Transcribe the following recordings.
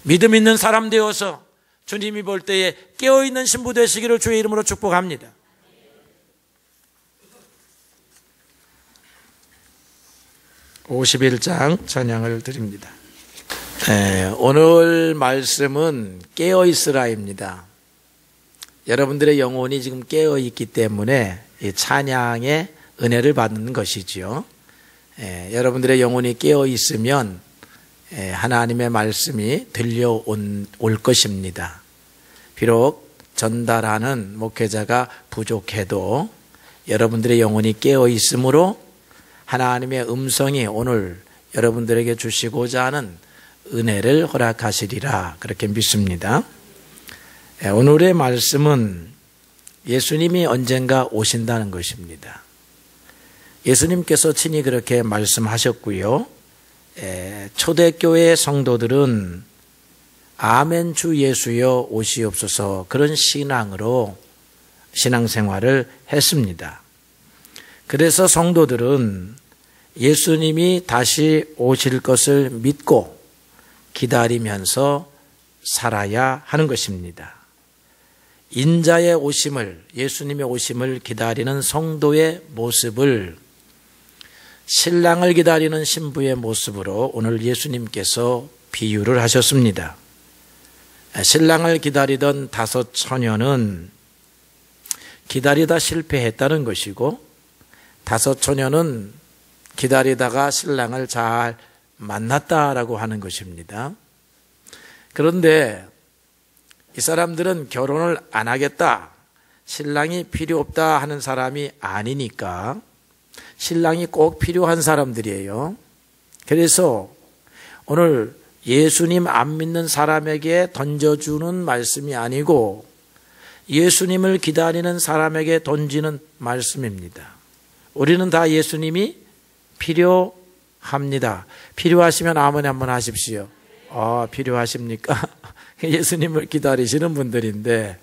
믿음 있는 사람 되어서 주님이 볼 때에 깨어있는 신부 되시기를 주의 이름으로 축복합니다. (51장) 찬양을 드립니다. 오늘 말씀은 깨어있으라입니다. 여러분들의 영혼이 지금 깨어있기 때문에 이 찬양의 은혜를 받는 것이지요. 여러분들의 영혼이 깨어있으면 하나님의 말씀이 들려올 것입니다. 비록 전달하는 목회자가 부족해도 여러분들의 영혼이 깨어있으므로 하나님의 음성이 오늘 여러분들에게 주시고자 하는 은혜를 허락하시리라 그렇게 믿습니다. 오늘의 말씀은 예수님이 언젠가 오신다는 것입니다. 예수님께서 친히 그렇게 말씀하셨고요. 초대교회 성도들은 아멘 주 예수여 오시옵소서 그런 신앙으로 신앙생활을 했습니다. 그래서 성도들은 예수님이 다시 오실 것을 믿고 기다리면서 살아야 하는 것입니다. 인자의 오심을, 예수님의 오심을 기다리는 성도의 모습을 신랑을 기다리는 신부의 모습으로 오늘 예수님께서 비유를 하셨습니다. 신랑을 기다리던 5 처녀는 기다리다 실패했다는 것이고 5 처녀는 기다리다가 신랑을 잘 만났다라고 하는 것입니다. 그런데 이 사람들은 결혼을 안 하겠다, 신랑이 필요 없다 하는 사람이 아니니까 신랑이 꼭 필요한 사람들이에요. 그래서 오늘 예수님 안 믿는 사람에게 던져주는 말씀이 아니고 예수님을 기다리는 사람에게 던지는 말씀입니다. 우리는 다 예수님이 필요합니다. 필요하시면 아멘 한번 하십시오. 필요하십니까? 예수님을 기다리시는 분들인데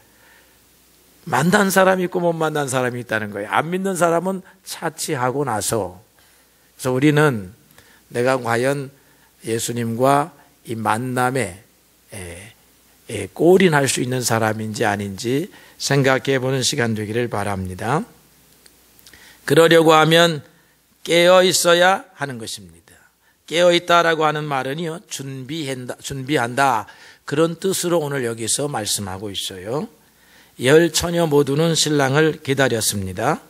만난 사람이 있고 못 만난 사람이 있다는 거예요. 안 믿는 사람은 차치하고 나서. 그래서 우리는 내가 과연 예수님과 이 만남에 골인할 수 있는 사람인지 아닌지 생각해 보는 시간 되기를 바랍니다. 그러려고 하면 깨어 있어야 하는 것입니다. 깨어 있다라고 하는 말은요, 준비한다 그런 뜻으로 오늘 여기서 말씀하고 있어요. 10 처녀 모두는 신랑을 기다렸습니다.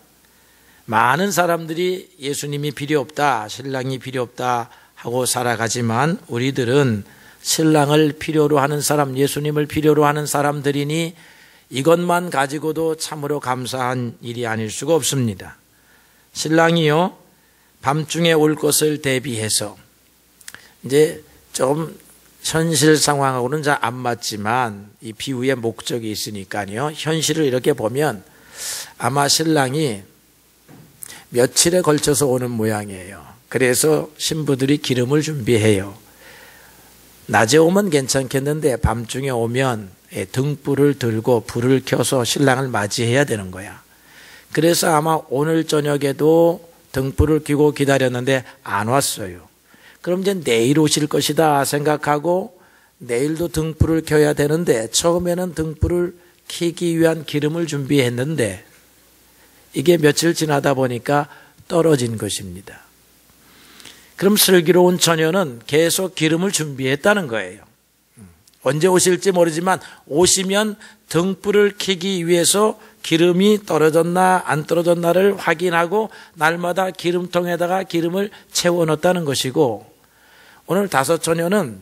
많은 사람들이 예수님이 필요 없다, 신랑이 필요 없다 하고 살아가지만 우리들은 신랑을 필요로 하는 사람, 예수님을 필요로 하는 사람들이니 이것만 가지고도 참으로 감사한 일이 아닐 수가 없습니다. 신랑이요, 밤중에 올 것을 대비해서 이제 좀 현실 상황하고는 잘 안 맞지만 이 비유의 목적이 있으니까요. 현실을 이렇게 보면 아마 신랑이 며칠에 걸쳐서 오는 모양이에요. 그래서 신부들이 기름을 준비해요. 낮에 오면 괜찮겠는데 밤중에 오면 등불을 들고 불을 켜서 신랑을 맞이해야 되는 거야. 그래서 아마 오늘 저녁에도 등불을 켜고 기다렸는데 안 왔어요. 그럼 이제 내일 오실 것이다 생각하고 내일도 등불을 켜야 되는데 처음에는 등불을 켜기 위한 기름을 준비했는데 이게 며칠 지나다 보니까 떨어진 것입니다. 그럼 슬기로운 처녀는 계속 기름을 준비했다는 거예요. 언제 오실지 모르지만 오시면 등불을 켜기 위해서 기름이 떨어졌나 안 떨어졌나를 확인하고 날마다 기름통에다가 기름을 채워 넣었다는 것이고, 오늘 5 처녀는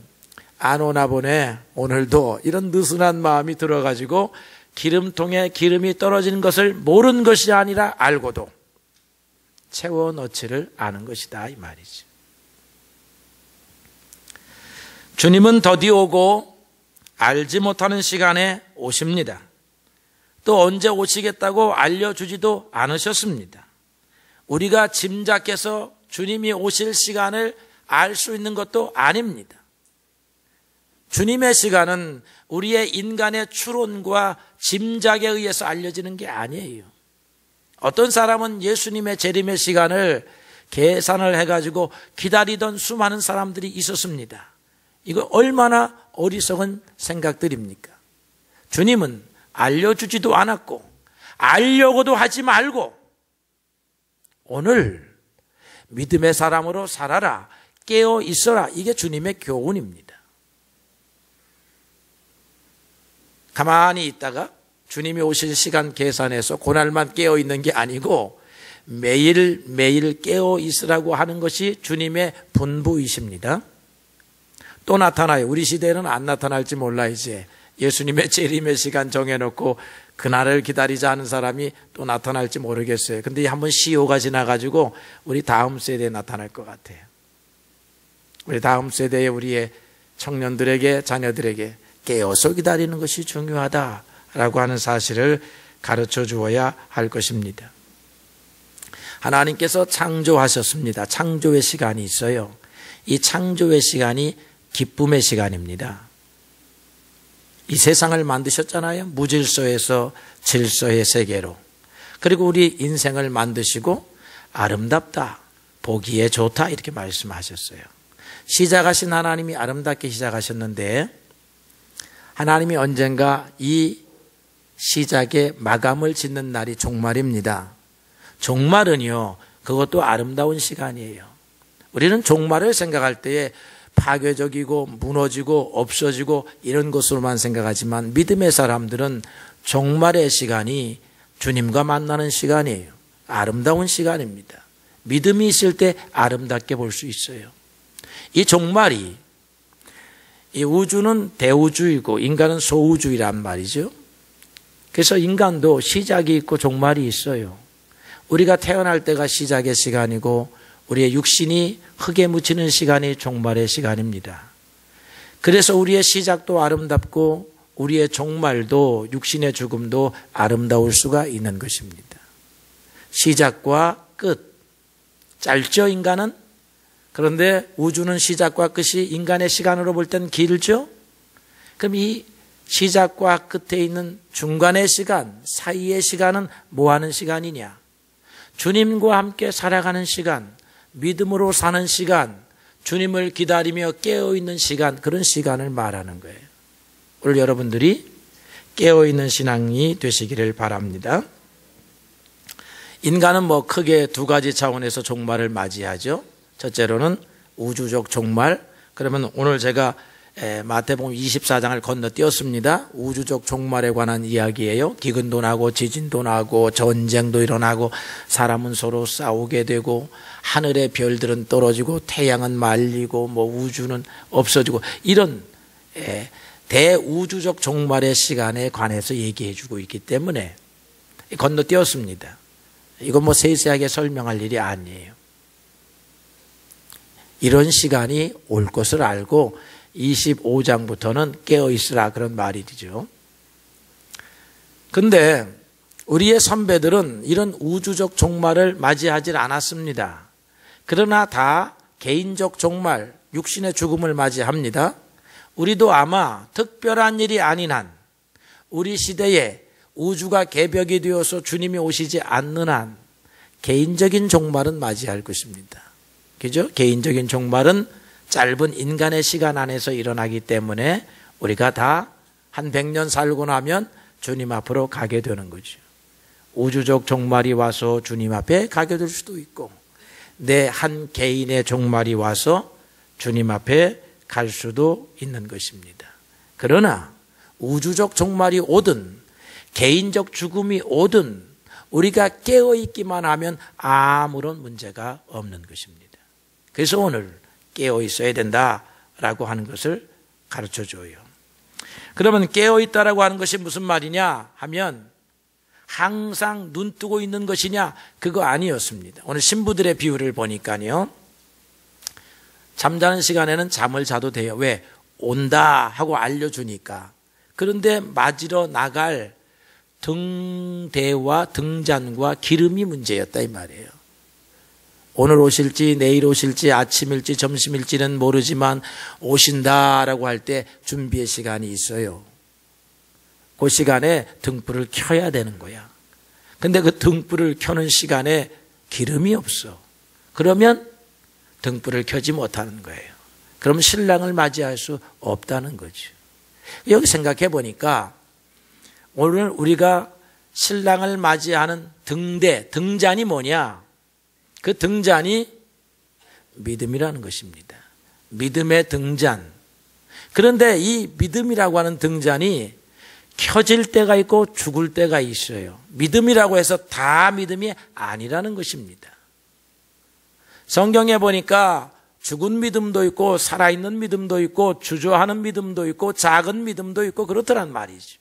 안 오나 보네, 오늘도, 이런 느슨한 마음이 들어가지고 기름통에 기름이 떨어지는 것을 모르는 것이 아니라 알고도 채워 넣지를 않은 것이다 이 말이죠. 주님은 더디 오고 알지 못하는 시간에 오십니다. 또 언제 오시겠다고 알려주지도 않으셨습니다. 우리가 짐작해서 주님이 오실 시간을 알 수 있는 것도 아닙니다. 주님의 시간은 우리의 인간의 추론과 짐작에 의해서 알려지는 게 아니에요. 어떤 사람은 예수님의 재림의 시간을 계산을 해가지고 기다리던 수많은 사람들이 있었습니다. 이거 얼마나 어리석은 생각들입니까? 주님은 알려주지도 않았고 알려고도 하지 말고 오늘 믿음의 사람으로 살아라, 깨어 있어라. 이게 주님의 교훈입니다. 가만히 있다가 주님이 오실 시간 계산해서 그날만 깨어 있는 게 아니고 매일매일 깨어 있으라고 하는 것이 주님의 분부이십니다. 또 나타나요. 우리 시대에는 안 나타날지 몰라. 이제 예수님의 재림의 시간 정해놓고 그날을 기다리자 하는 사람이 또 나타날지 모르겠어요. 근데 한번 시효가 지나가지고 우리 다음 세대에 나타날 것 같아요. 우리 다음 세대의 우리의 청년들에게, 자녀들에게 깨어서 기다리는 것이 중요하다라고 하는 사실을 가르쳐 주어야 할 것입니다. 하나님께서 창조하셨습니다. 창조의 시간이 있어요. 이 창조의 시간이 기쁨의 시간입니다. 이 세상을 만드셨잖아요. 무질서에서 질서의 세계로. 그리고 우리 인생을 만드시고 아름답다, 보기에 좋다 이렇게 말씀하셨어요. 시작하신 하나님이 아름답게 시작하셨는데 하나님이 언젠가 이 시작의 마감을 짓는 날이 종말입니다. 종말은요, 그것도 아름다운 시간이에요. 우리는 종말을 생각할 때에 파괴적이고 무너지고 없어지고 이런 것으로만 생각하지만 믿음의 사람들은 종말의 시간이 주님과 만나는 시간이에요. 아름다운 시간입니다. 믿음이 있을 때 아름답게 볼 수 있어요. 이 종말이, 이 우주는 대우주이고 인간은 소우주이란 말이죠. 그래서 인간도 시작이 있고 종말이 있어요. 우리가 태어날 때가 시작의 시간이고 우리의 육신이 흙에 묻히는 시간이 종말의 시간입니다. 그래서 우리의 시작도 아름답고 우리의 종말도, 육신의 죽음도 아름다울 수가 있는 것입니다. 시작과 끝, 짧죠 인간은? 그런데 우주는 시작과 끝이 인간의 시간으로 볼 땐 길죠? 그럼 이 시작과 끝에 있는 중간의 시간, 사이의 시간은 뭐 하는 시간이냐? 주님과 함께 살아가는 시간, 믿음으로 사는 시간, 주님을 기다리며 깨어있는 시간, 그런 시간을 말하는 거예요. 오늘 여러분들이 깨어있는 신앙이 되시기를 바랍니다. 인간은 뭐 크게 두 가지 차원에서 종말을 맞이하죠. 첫째로는 우주적 종말. 그러면 오늘 제가 마태복음 24장을 건너뛰었습니다. 우주적 종말에 관한 이야기예요. 기근도 나고 지진도 나고 전쟁도 일어나고 사람은 서로 싸우게 되고 하늘의 별들은 떨어지고 태양은 말리고 뭐 우주는 없어지고 이런 대우주적 종말의 시간에 관해서 얘기해 주고 있기 때문에 건너뛰었습니다. 이건 뭐 세세하게 설명할 일이 아니에요. 이런 시간이 올 것을 알고 25장부터는 깨어있으라 그런 말이죠. 근데 우리의 선배들은 이런 우주적 종말을 맞이하지 않았습니다. 그러나 다 개인적 종말, 육신의 죽음을 맞이합니다. 우리도 아마 특별한 일이 아닌 한 우리 시대에 우주가 개벽이 되어서 주님이 오시지 않는 한 개인적인 종말은 맞이할 것입니다. 그죠? 개인적인 종말은 짧은 인간의 시간 안에서 일어나기 때문에 우리가 다 한 100년 살고 나면 주님 앞으로 가게 되는 거죠. 우주적 종말이 와서 주님 앞에 가게 될 수도 있고 내 한 개인의 종말이 와서 주님 앞에 갈 수도 있는 것입니다. 그러나 우주적 종말이 오든 개인적 죽음이 오든 우리가 깨어있기만 하면 아무런 문제가 없는 것입니다. 그래서 오늘 깨어있어야 된다라고 하는 것을 가르쳐줘요. 그러면 깨어있다라고 하는 것이 무슨 말이냐 하면 항상 눈 뜨고 있는 것이냐, 그거 아니었습니다. 오늘 신부들의 비유를 보니까요, 잠자는 시간에는 잠을 자도 돼요. 왜? 온다 하고 알려주니까. 그런데 맞으러 나갈 등대와 등잔과 기름이 문제였다 이 말이에요. 오늘 오실지 내일 오실지 아침일지 점심일지는 모르지만 오신다라고 할 때 준비의 시간이 있어요. 그 시간에 등불을 켜야 되는 거야. 근데 그 등불을 켜는 시간에 기름이 없어. 그러면 등불을 켜지 못하는 거예요. 그럼 신랑을 맞이할 수 없다는 거죠. 여기 생각해 보니까 오늘 우리가 신랑을 맞이하는 등잔이 뭐냐? 그 등잔이 믿음이라는 것입니다. 믿음의 등잔. 그런데 이 믿음이라고 하는 등잔이 켜질 때가 있고 죽을 때가 있어요. 믿음이라고 해서 다 믿음이 아니라는 것입니다. 성경에 보니까 죽은 믿음도 있고 살아있는 믿음도 있고 주저하는 믿음도 있고 작은 믿음도 있고 그렇더란 말이죠.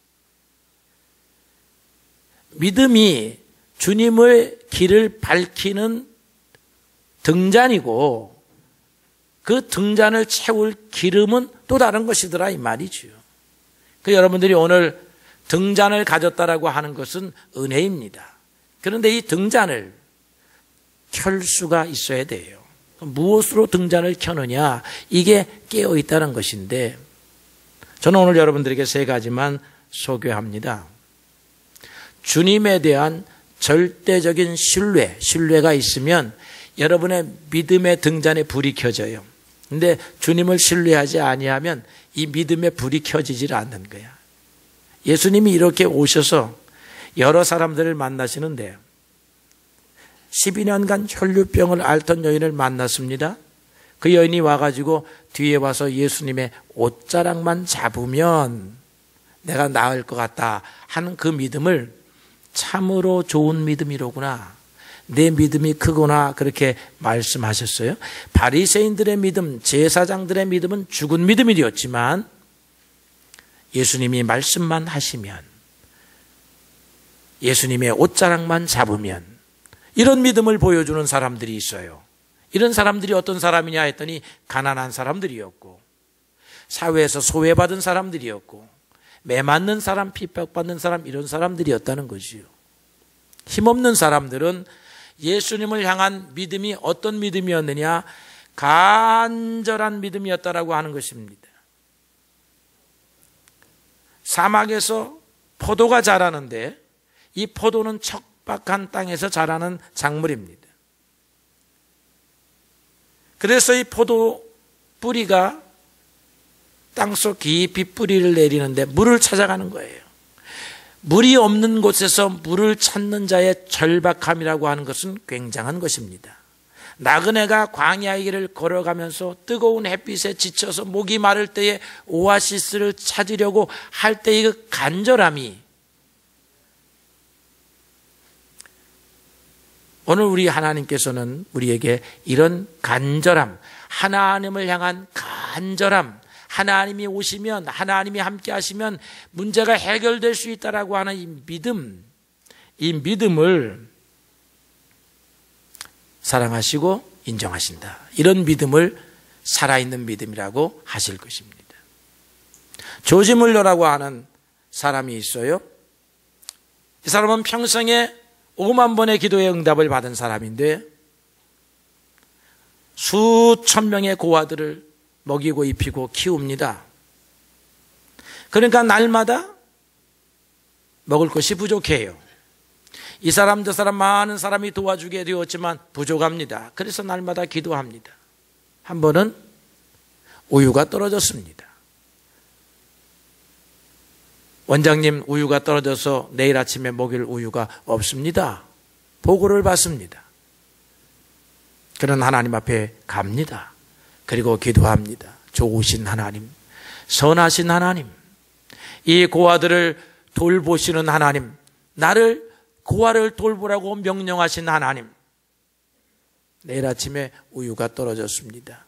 믿음이 주님의 길을 밝히는 등잔이고 그 등잔을 채울 기름은 또 다른 것이더라 이 말이죠. 그 여러분들이 오늘 등잔을 가졌다라고 하는 것은 은혜입니다. 그런데 이 등잔을 켤 수가 있어야 돼요. 무엇으로 등잔을 켜느냐? 이게 깨어 있다는 것인데 저는 오늘 여러분들에게 세 가지만 소개합니다. 주님에 대한 절대적인 신뢰가 있으면 여러분의 믿음의 등잔에 불이 켜져요. 근데 주님을 신뢰하지 아니하면 이 믿음의 불이 켜지질 않는 거야. 예수님이 이렇게 오셔서 여러 사람들을 만나시는데 12년간 혈류병을 앓던 여인을 만났습니다. 그 여인이 와가지고 뒤에 와서 예수님의 옷자락만 잡으면 내가 나을 것 같다 하는 그 믿음을 참으로 좋은 믿음이로구나. 내 믿음이 크구나 그렇게 말씀하셨어요. 바리새인들의 믿음, 제사장들의 믿음은 죽은 믿음이었지만 예수님이 말씀만 하시면 예수님의 옷자락만 잡으면 이런 믿음을 보여주는 사람들이 있어요. 이런 사람들이 어떤 사람이냐 했더니 가난한 사람들이었고 사회에서 소외받은 사람들이었고 매 맞는 사람, 핍박받는 사람 이런 사람들이었다는 것이요. 힘없는 사람들은 예수님을 향한 믿음이 어떤 믿음이었느냐? 간절한 믿음이었다라고 하는 것입니다. 사막에서 포도가 자라는데 이 포도는 척박한 땅에서 자라는 작물입니다. 그래서 이 포도 뿌리가 땅속 깊이 뿌리를 내리는데 물을 찾아가는 거예요. 물이 없는 곳에서 물을 찾는 자의 절박함이라고 하는 것은 굉장한 것입니다. 나그네가 광야의 길을 걸어가면서 뜨거운 햇빛에 지쳐서 목이 마를 때에 오아시스를 찾으려고 할 때의 그 간절함이 오늘 우리 하나님께서는 우리에게 이런 간절함, 하나님을 향한 간절함, 하나님이 오시면 하나님이 함께 하시면 문제가 해결될 수 있다라고 하는 이 믿음을 사랑하시고 인정하신다. 이런 믿음을 살아있는 믿음이라고 하실 것입니다. 조지 물러라고 하는 사람이 있어요. 이 사람은 평생에 5만 번의 기도의 응답을 받은 사람인데 수천 명의 고아들을 먹이고 입히고 키웁니다. 그러니까 날마다 먹을 것이 부족해요. 이 사람 저 사람 많은 사람이 도와주게 되었지만 부족합니다. 그래서 날마다 기도합니다. 한 번은 우유가 떨어졌습니다. 원장님, 우유가 떨어져서 내일 아침에 먹일 우유가 없습니다. 보고를 받습니다. 그런 하나님 앞에 갑니다. 그리고 기도합니다. 좋으신 하나님, 선하신 하나님, 이 고아들을 돌보시는 하나님, 나를 고아를 돌보라고 명령하신 하나님, 내일 아침에 우유가 떨어졌습니다.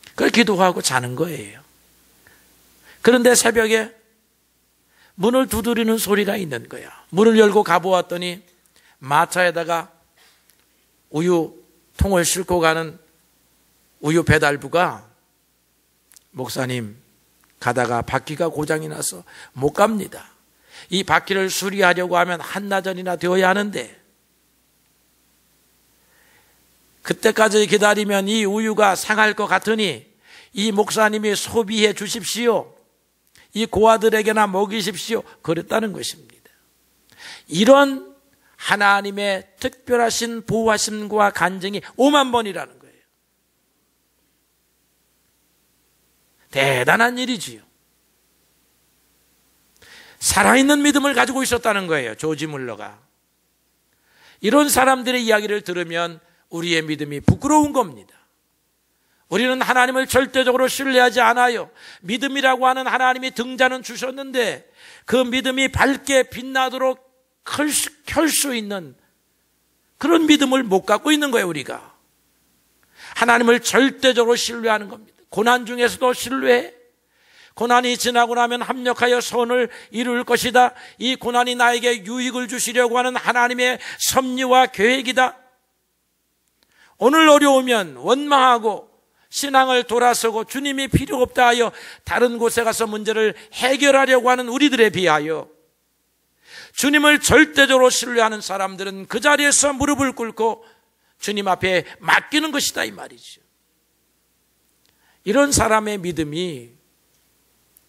그걸 기도하고 자는 거예요. 그런데 새벽에 문을 두드리는 소리가 있는 거야. 문을 열고 가보았더니 마차에다가 우유통을 싣고 가는 우유 배달부가 목사님, 가다가 바퀴가 고장이 나서 못 갑니다. 이 바퀴를 수리하려고 하면 한나절이나 되어야 하는데 그때까지 기다리면 이 우유가 상할 것 같으니 이 목사님이 소비해 주십시오. 이 고아들에게나 먹이십시오. 그랬다는 것입니다. 이런 하나님의 특별하신 보호하심과 간증이 5만 번이라는 거예요. 대단한 일이지요. 살아있는 믿음을 가지고 있었다는 거예요, 조지 물러가. 이런 사람들의 이야기를 들으면 우리의 믿음이 부끄러운 겁니다. 우리는 하나님을 절대적으로 신뢰하지 않아요. 믿음이라고 하는 하나님이 등잔은 주셨는데 그 믿음이 밝게 빛나도록 켤 수 있는 그런 믿음을 못 갖고 있는 거예요, 우리가. 하나님을 절대적으로 신뢰하는 겁니다. 고난 중에서도 신뢰해. 고난이 지나고 나면 합력하여 선을 이룰 것이다. 이 고난이 나에게 유익을 주시려고 하는 하나님의 섭리와 계획이다. 오늘 어려우면 원망하고 신앙을 돌아서고 주님이 필요 없다 하여 다른 곳에 가서 문제를 해결하려고 하는 우리들에 비하여 주님을 절대적으로 신뢰하는 사람들은 그 자리에서 무릎을 꿇고 주님 앞에 맡기는 것이다, 이 말이죠. 이런 사람의 믿음이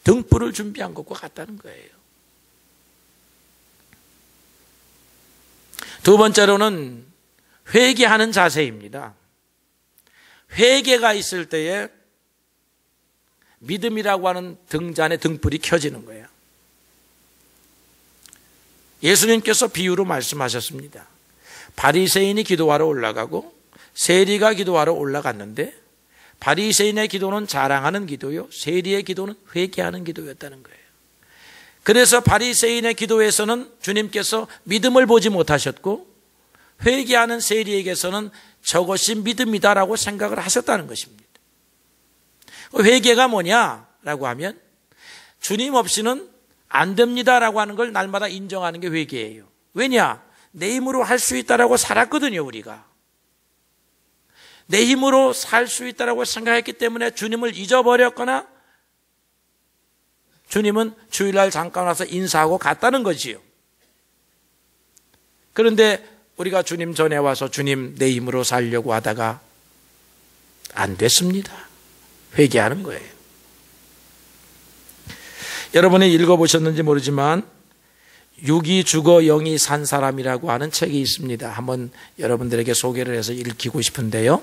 등불을 준비한 것과 같다는 거예요. 두 번째로는 회개하는 자세입니다. 회개가 있을 때에 믿음이라고 하는 등잔의 등불이 켜지는 거예요. 예수님께서 비유로 말씀하셨습니다. 바리새인이 기도하러 올라가고 세리가 기도하러 올라갔는데 바리새인의 기도는 자랑하는 기도요, 세리의 기도는 회개하는 기도였다는 거예요. 그래서 바리새인의 기도에서는 주님께서 믿음을 보지 못하셨고 회개하는 세리에게서는 저것이 믿음이다라고 생각을 하셨다는 것입니다. 회개가 뭐냐라고 하면 주님 없이는 안 됩니다라고 하는 걸 날마다 인정하는 게 회개예요. 왜냐? 내 힘으로 할 수 있다라고 살았거든요, 우리가. 내 힘으로 살 수 있다라고 생각했기 때문에 주님을 잊어버렸거나 주님은 주일날 잠깐 와서 인사하고 갔다는 거지요. 그런데 우리가 주님 전에 와서 주님 내 힘으로 살려고 하다가 안 됐습니다. 회개하는 거예요. 여러분이 읽어보셨는지 모르지만 육이 죽어 영이 산 사람이라고 하는 책이 있습니다. 한번 여러분들에게 소개를 해서 읽히고 싶은데요.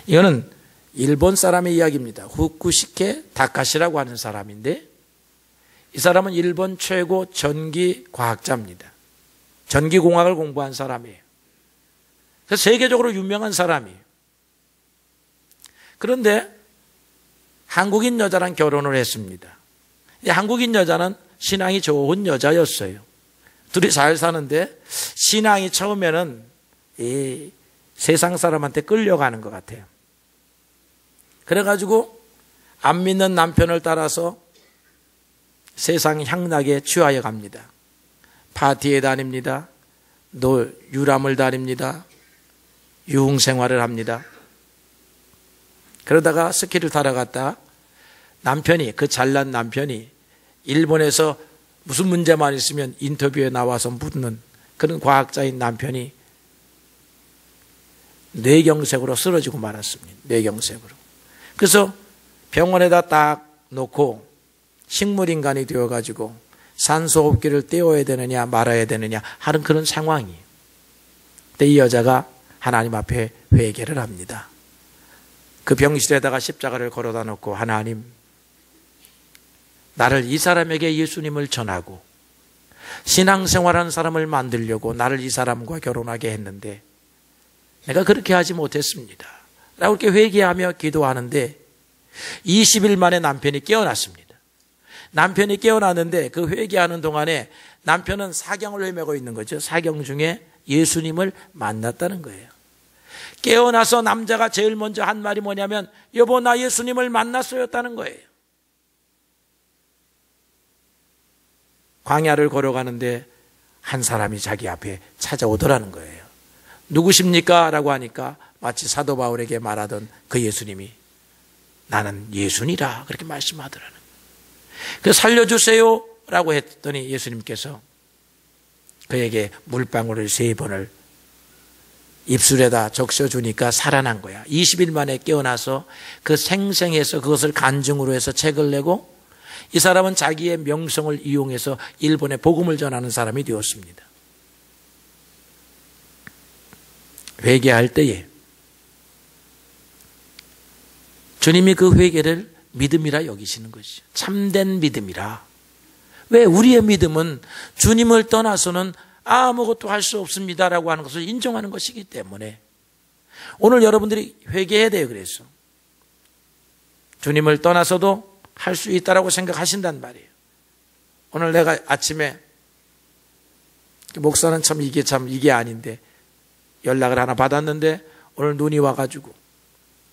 이거는 일본 사람의 이야기입니다. 후쿠시케 다카시라고 하는 사람인데 이 사람은 일본 최고 전기 과학자입니다. 전기공학을 공부한 사람이에요. 그래서 세계적으로 유명한 사람이에요. 그런데 한국인 여자랑 결혼을 했습니다. 이 한국인 여자는 신앙이 좋은 여자였어요. 둘이 잘 사는데 신앙이 처음에는 이 세상 사람한테 끌려가는 것 같아요. 그래가지고 안 믿는 남편을 따라서 세상 향락에 취하여 갑니다. 파티에 다닙니다. 유람을 다닙니다. 유흥생활을 합니다. 그러다가 스키를 타러 갔다 남편이, 그 잘난 남편이 일본에서 무슨 문제만 있으면 인터뷰에 나와서 묻는 그런 과학자인 남편이 뇌경색으로 쓰러지고 말았습니다. 뇌경색으로. 그래서 병원에다 딱 놓고 식물인간이 되어가지고 산소호흡기를 떼어야 되느냐 말아야 되느냐 하는 그런 상황이에요. 그때 이 여자가 하나님 앞에 회개를 합니다. 그 병실에다가 십자가를 걸어다 놓고 하나님, 나를 이 사람에게 예수님을 전하고 신앙생활하는 사람을 만들려고 나를 이 사람과 결혼하게 했는데 내가 그렇게 하지 못했습니다 라고 이렇게 회개하며 기도하는데 20일 만에 남편이 깨어났습니다. 남편이 깨어났는데 그 회개하는 동안에 남편은 사경을 헤매고 있는 거죠. 사경 중에 예수님을 만났다는 거예요. 깨어나서 남자가 제일 먼저 한 말이 뭐냐면 여보 나 예수님을 만났어였다는 거예요. 광야를 걸어가는데 한 사람이 자기 앞에 찾아오더라는 거예요. 누구십니까? 라고 하니까 마치 사도 바울에게 말하던 그 예수님이 나는 예수니라 그렇게 말씀하더라는 거예요. 그래서 살려주세요 라고 했더니 예수님께서 그에게 물방울을 3번을 입술에다 적셔주니까 살아난 거야. 20일 만에 깨어나서 그 생생해서 그것을 간증으로 해서 책을 내고 이 사람은 자기의 명성을 이용해서 일본에 복음을 전하는 사람이 되었습니다. 회개할 때에 주님이 그 회개를 믿음이라 여기시는 것이죠. 참된 믿음이라. 왜? 우리의 믿음은 주님을 떠나서는 아무것도 할 수 없습니다라고 하는 것을 인정하는 것이기 때문에 오늘 여러분들이 회개해야 돼요. 그래서 주님을 떠나서도 할 수 있다라고 생각하신단 말이에요. 오늘 내가 아침에 목사는 참 이게 아닌데 연락을 하나 받았는데 오늘 눈이 와가지고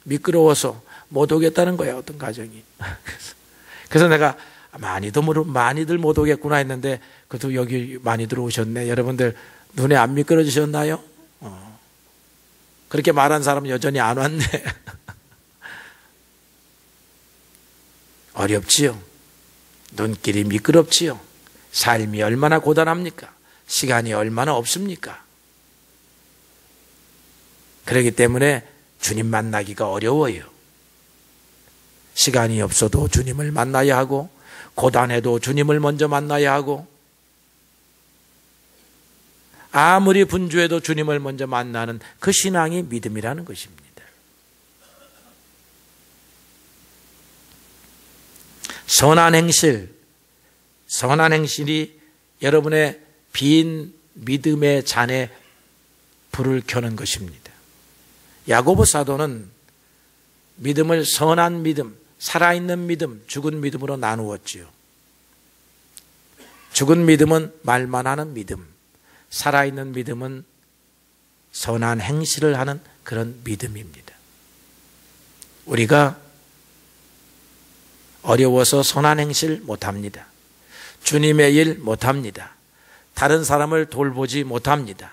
미끄러워서 못 오겠다는 거야, 어떤 가정이. 그래서 내가 많이들 못 오겠구나 했는데 그래도 여기 많이들 오셨네. 여러분들 눈에 안 미끄러지셨나요? 그렇게 말한 사람은 여전히 안 왔네. 어렵지요. 눈길이 미끄럽지요. 삶이 얼마나 고단합니까? 시간이 얼마나 없습니까? 그렇기 때문에 주님 만나기가 어려워요. 시간이 없어도 주님을 만나야 하고 고단해도 주님을 먼저 만나야 하고 아무리 분주해도 주님을 먼저 만나는 그 신앙이 믿음이라는 것입니다. 선한 행실이 여러분의 빈 믿음의 잔에 불을 켜는 것입니다. 야고보 사도는 믿음을 선한 믿음, 살아있는 믿음, 죽은 믿음으로 나누었지요. 죽은 믿음은 말만 하는 믿음, 살아있는 믿음은 선한 행실을 하는 그런 믿음입니다. 우리가 어려워서 선한 행실 못합니다. 주님의 일 못합니다. 다른 사람을 돌보지 못합니다.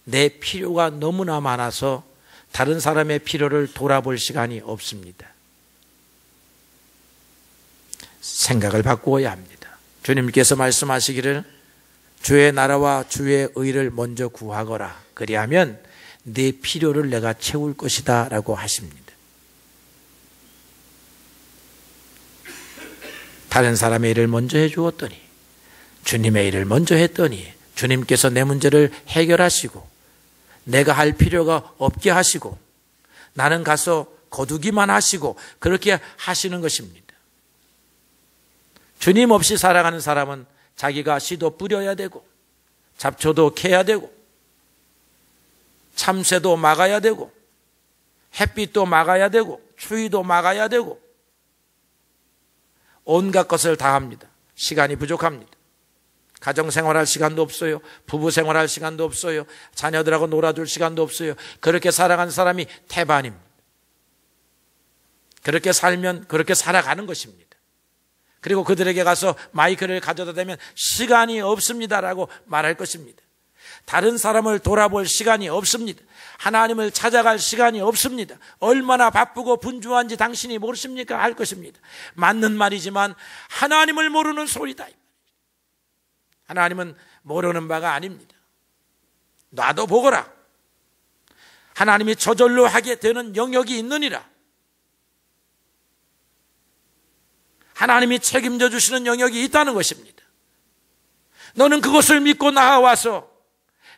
내 필요가 너무나 많아서 다른 사람의 필요를 돌아볼 시간이 없습니다. 생각을 바꾸어야 합니다. 주님께서 말씀하시기를 주의 나라와 주의 의를 먼저 구하거라. 그리하면 내 필요를 내가 채울 것이다 라고 하십니다. 다른 사람의 일을 먼저 해주었더니 주님의 일을 먼저 했더니 주님께서 내 문제를 해결하시고 내가 할 필요가 없게 하시고 나는 가서 거두기만 하시고 그렇게 하시는 것입니다. 주님 없이 살아가는 사람은 자기가 씨도 뿌려야 되고 잡초도 캐야 되고 참새도 막아야 되고 햇빛도 막아야 되고 추위도 막아야 되고 온갖 것을 다 합니다. 시간이 부족합니다. 가정생활할 시간도 없어요. 부부생활할 시간도 없어요. 자녀들하고 놀아줄 시간도 없어요. 그렇게 살아가는 사람이 태반입니다. 그렇게 살면 그렇게 살아가는 것입니다. 그리고 그들에게 가서 마이크를 가져다 대면 시간이 없습니다라고 말할 것입니다. 다른 사람을 돌아볼 시간이 없습니다. 하나님을 찾아갈 시간이 없습니다. 얼마나 바쁘고 분주한지 당신이 모르십니까? 할 것입니다. 맞는 말이지만 하나님을 모르는 소리다. 하나님은 모르는 바가 아닙니다. 놔도 보거라. 하나님이 저절로 하게 되는 영역이 있느니라. 하나님이 책임져 주시는 영역이 있다는 것입니다. 너는 그것을 믿고 나와서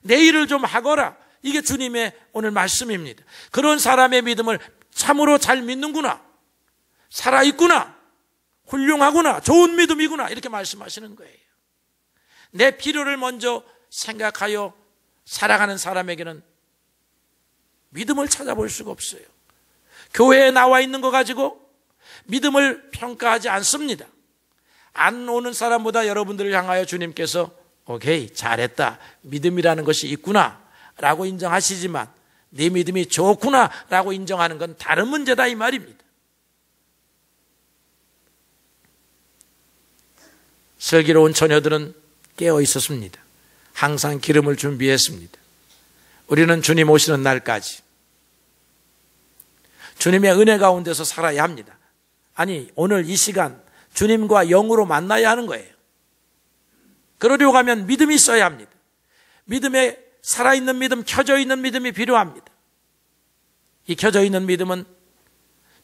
내 일을 좀 하거라. 이게 주님의 오늘 말씀입니다. 그런 사람의 믿음을 참으로 잘 믿는구나. 살아있구나. 훌륭하구나. 좋은 믿음이구나. 이렇게 말씀하시는 거예요. 내 필요를 먼저 생각하여 살아가는 사람에게는 믿음을 찾아볼 수가 없어요. 교회에 나와 있는 거 가지고 믿음을 평가하지 않습니다. 안 오는 사람보다 여러분들을 향하여 주님께서 오케이, 잘했다. 믿음이라는 것이 있구나 라고 인정하시지만 네 믿음이 좋구나 라고 인정하는 건 다른 문제다 이 말입니다. 슬기로운 처녀들은 깨어 있었습니다. 항상 기름을 준비했습니다. 우리는 주님 오시는 날까지 주님의 은혜 가운데서 살아야 합니다. 아니, 오늘 이 시간 주님과 영으로 만나야 하는 거예요. 그러려고 하면 믿음이 있어야 합니다. 믿음에 살아있는 믿음, 켜져 있는 믿음이 필요합니다. 이 켜져 있는 믿음은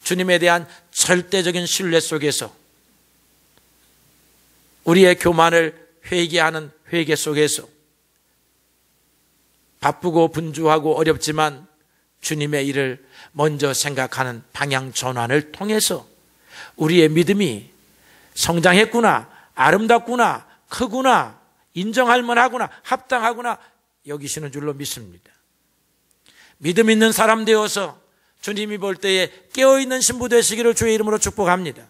주님에 대한 절대적인 신뢰 속에서 우리의 교만을 회개하는 회개 속에서 바쁘고 분주하고 어렵지만 주님의 일을 먼저 생각하는 방향 전환을 통해서 우리의 믿음이 성장했구나, 아름답구나, 크구나, 인정할 만하구나, 합당하구나 여기시는 줄로 믿습니다. 믿음 있는 사람 되어서 주님이 볼 때에 깨어있는 신부 되시기를 주의 이름으로 축복합니다.